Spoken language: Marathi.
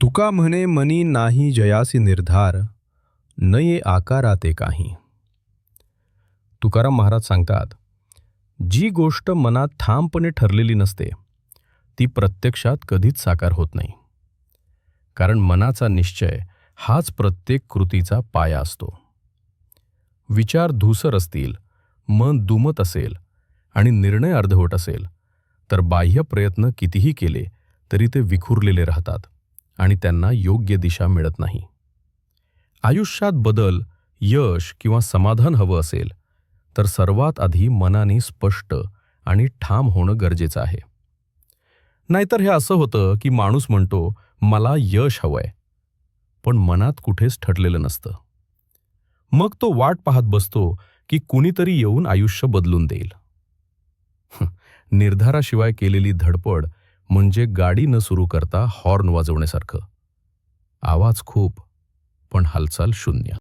तुका म्हणे मनी नाही जयासी निर्धार, न ये आकाराते काही. तुकाराम महाराज सांगतात, जी गोष्ट मनात ठामपणे ठरलेली नसते ती प्रत्यक्षात कधीच साकार होत नाही. कारण मनाचा निश्चय हाच प्रत्येक कृतीचा पाया असतो. विचार धूसर असतील, मन दुमत असेल आणि निर्णय अर्धवट असेल तर बाह्य प्रयत्न कितीही केले तरी ते विखुरलेले राहतात आणि त्यांना योग्य दिशा मिळत नाही. आयुष्यात बदल, यश किंवा समाधान हवं असेल तर सर्वात आधी मनाने स्पष्ट आणि ठाम होणं गरजेचं आहे. नाहीतर हे असं होतं की माणूस म्हणतो मला यश हवंय, पण मनात कुठेच ठरलेलं नसतं. मग तो वाट पाहत बसतो की कुणीतरी येऊन आयुष्य बदलून देईल. निर्धाराशिवाय केलेली धडपड म्हणजे गाडी न सुरू करता हॉर्न वाजवण्यासारखं. आवाज खूप, पण हालचाल शून्य.